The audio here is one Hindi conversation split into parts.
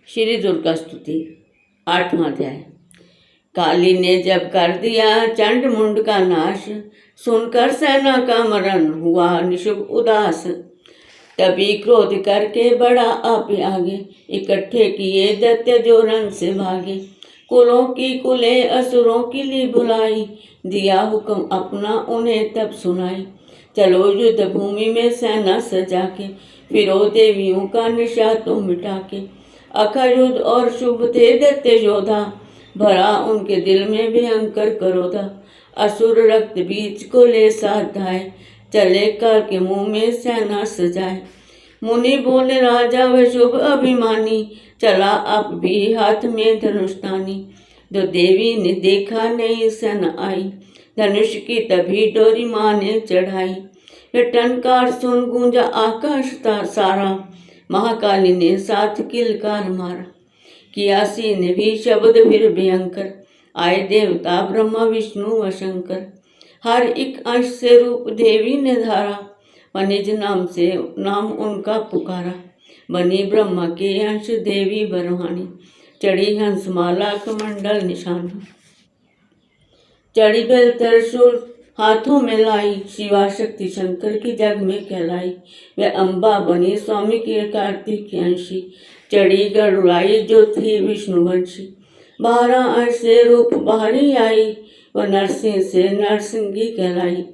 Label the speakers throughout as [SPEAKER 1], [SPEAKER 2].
[SPEAKER 1] श्री दुर्गा स्तुति 8वां अध्याय। काली ने जब कर दिया चंड मुंड का नाश, सुनकर सेना का मरण हुआ निशुभ उदास। तभी क्रोध करके बड़ा आप आगे, इकट्ठे किए दैत्य जो रण से भागे। कुलों की कुले असुरों की ली बुलाई, दिया हुक्म अपना उन्हें तब सुनाई। चलो युद्ध भूमि में सेना सजा के, फिरो देवियों का निशा तो मिटा के। अखर युद्ध और शुभ थे दैत्य योद्धा, भरा उनके दिल में भयंकर क्रोधा। असुर रक्त बीज को ले साथ धाए, चले काल के मुंह में सेना सजाए। मुनि बोले राजा व शुभ अभिमानी, चला अब भी हाथ में धनुष तानी। जो देवी ने देखा नई सेना आई, धनुष की तभी डोरी माँ ने चढ़ाई। फिर टनकार सुन गूंजा आकाश सारा, महाकाली ने साथ किलकार मारा। किया सी ने भी शब्द फिर भयंकर, आए देवता ब्रह्मा विष्णु व शंकर। हर एक अंश से रूप देवी ने धारा, निज नाम से नाम उनका पुकारा। बनी ब्रह्मा के अंश देवी बरहानी, चढ़ी हंसमाला कमंडल निशानी। चढ़ी बेल त्रिशूल हाथों में लाई, शिवा शक्ति शंकर की जग में कहलाई। वे अम्बा बनी स्वामी की कार्तिक अंशी, चढ़ी गरुड़ाई जो थी विष्णुवंशी। 12 अंश से रूप बाहरी आई, वह नरसिंह से नरसिंगी कहलाई।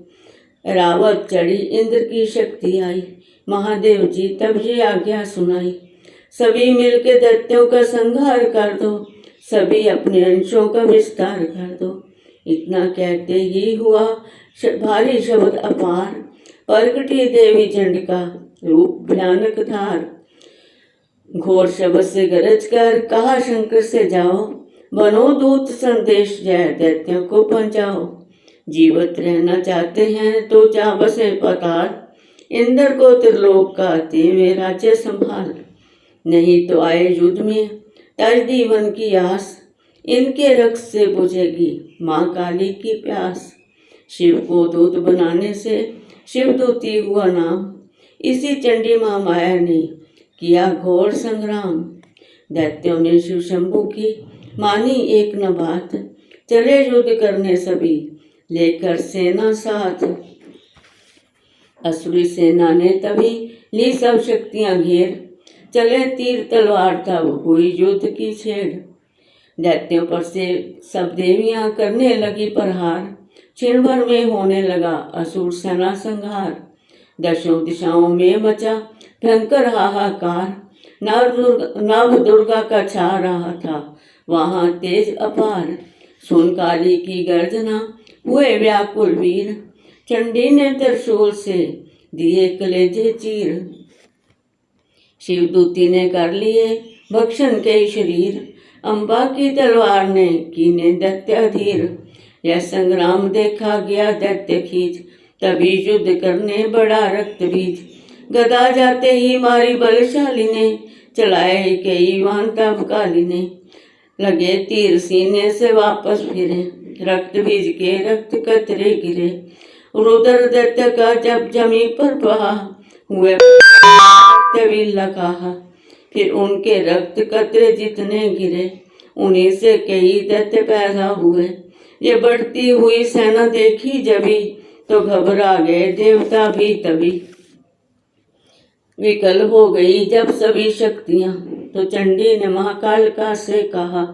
[SPEAKER 1] रावत चढ़ी इंद्र की शक्ति आई, महादेव जी तब ये आज्ञा सुनाई। सभी मिलके दैत्यों का संहार कर दो, सभी अपने अंशों का विस्तार कर दो। इतना कहते ही हुआ भारी शब्द अपार, प्रगटी देवी चंडिका रूप भयानक धार। घोर शब्द से गरज कर कहा शंकर से जाओ, बनो दूत संदेश जय दैत्यों को पहुंचाओ। जीवित रहना चाहते हैं तो जा बसे पाताल, इंद्र को त्रिलोक का देवे राज्य संभाल। नहीं तो आए युद्ध में तज जीवन की आस, इनके रक्त से बुझेगी माँ काली की प्यास। शिव को दूत बनाने से शिवदूती हुआ नाम, इसी चंडी माँ माया ने किया घोर संग्राम। दैत्यों ने शिव शंभु की मानी एक न बात, चले युद्ध करने सभी लेकर सेना साथ। असुरी सेना ने तभी ली सब शक्तियां घेर, चले तीर तलवार तब हुई युद्ध की छेड़। दैत्यों पर से सब देवियां करने लगी प्रहार, क्षण भर में होने लगा असुर सेना संहार। दशों दिशाओं में मचा भयंकर हाहाकार, नव दुर्गा का छा रहा था वहाँ तेज अपार। सुन काली की गर्जना हुए व्याकुल वीर, चंडी ने त्रिशूल से दिए कलेजे चीर। शिवदूती ने कर लिए भक्षण के शरीर, अम्बा की तलवार ने कीने दैत्य धीर। यह संग्राम देखा गया दैत्य खींच, तभी युद्ध करने बड़ा रक्त बीज। गदा जाते ही मारी बलशाली ने, चलाए कई वाहन तब काली ने। लगे तीर सीने से वापस फिरे, रक्त बीज के रक्त कतरे गिरे। रुद्र दैत्य का जब जमी पर बहा, हुए कहा। फिर उनके रक्त कतरे जितने गिरे, उन्हीं से कई दैत्य पैदा हुए। ये बढ़ती हुई सेना देखी जभी, तो घबरा गए देवता भी तभी। विकल हो गई जब सभी शक्तियां, तो चंडी ने महाकालिका से कहा,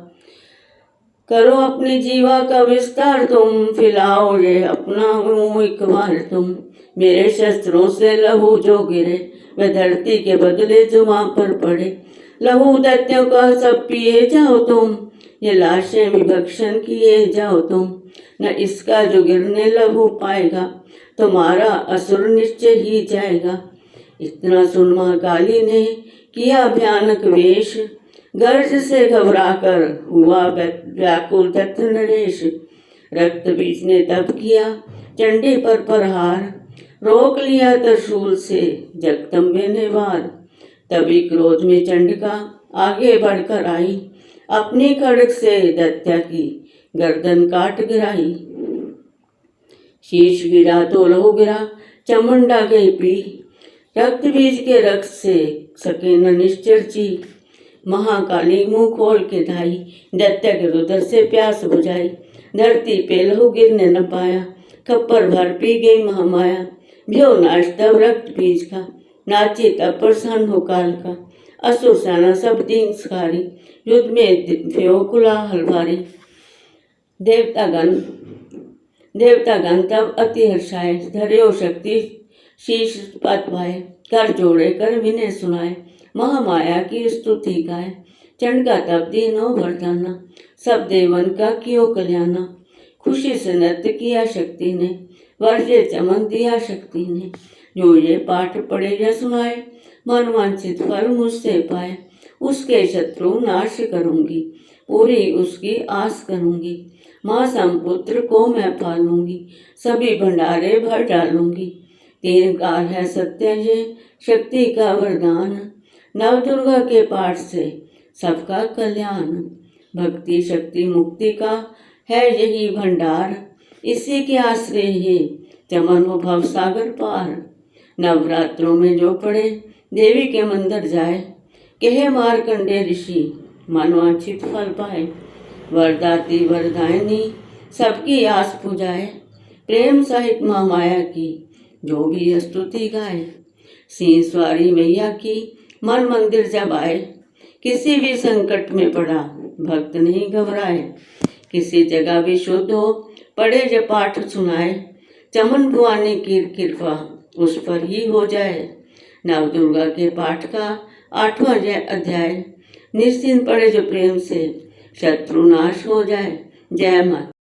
[SPEAKER 1] करो अपनी जीवा का विस्तार तुम, फिलाओ ये अपना मुंह एक बार तुम। मेरे शस्त्रों से लहू जो गिरे, वह धरती के बदले जो वहां पर पड़े। लहू दैत्यों का सब पिए जाओ तुम, ये लाशें विभक्षण किए जाओ तुम। न इसका जो गिरने लहू पाएगा, तुम्हारा असुर निश्चय ही जाएगा। इतना सुन माँ काली ने किया भयानक वेश, गर्ज से घबरा कर हुआ व्याकुल दैत्य नरेश। रक्त बीज ने तब किया चंडी पर प्रहार, रोक लिया त्रिशूल से जगदम्बे ने वार। तभी क्रोध में चंडिका आगे बढ़कर आई, अपनी खड्ग से दैत्य की गर्दन काट गिराई। शीश गिरा तो लहू गिरा, चमुंडा गई पी, रक्त बीज के रक्त से सके न निश्चर जी। महाकाली मुंह खोल के धाई, दैत्य के रुदर से प्यास बुझाई। धरती पे लहू गिरने न पाया, खप्पर भर पी गई महामाया। भ्यो नाश तब रक्त बीज का, नाची तब प्रसन्न हो काल का। असुर सेना सब दीन सखारी, युद्ध में भ्यो कुलाहल भारी। देवतागण तब अति हर्षाए, धर्यो शक्ति शीश पत भाए। कर जोड़े कर विनय सुनाए, महामाया की स्तुति गाए। चंड का तब दीनो वरदाना, सब देवन का कियो कल्याणा। खुशी से नृत्य किया शक्ति ने, वर्जे चमन दिया शक्ति ने। जो ये पाठ पढ़े या सुनाए, मनवांछित फल मुझसे पाए। उसके शत्रु नाश करूंगी, पूरी उसकी आस करूंगी। माँ समपुत्र को मैं पालूंगी, सभी भंडारे भर डालूंगी। 3 काल है सत्य ये, शक्ति का वरदान। नव दुर्गा के पाठ से सबका कल्याण। भक्ति शक्ति मुक्ति का है यही भंडार, इसी के आश्रय ये चमन हो भव सागर पार। नवरात्रों में जो पड़े देवी के मंदिर जाए, कहे मार्कंडे ऋषि मनवांछित फल पाए। वरदाती वरदायिनी सबकी आस पुजाए, प्रेम सहित माँ माया की जो भी स्तुति गाए। सिंह सवारी मैया की मन मंदिर जब आए, किसी भी संकट में पड़ा भक्त नहीं घबराए। किसी जगह भी शुद्ध हो पढ़े जब पाठ सुनाए, चमन भुआनी की कृपा उस पर ही हो जाए। नव दुर्गा के पाठ का 8वां अध्याय, निश्चिंत पढ़े जो प्रेम से शत्रु नाश हो जाए। जय माता।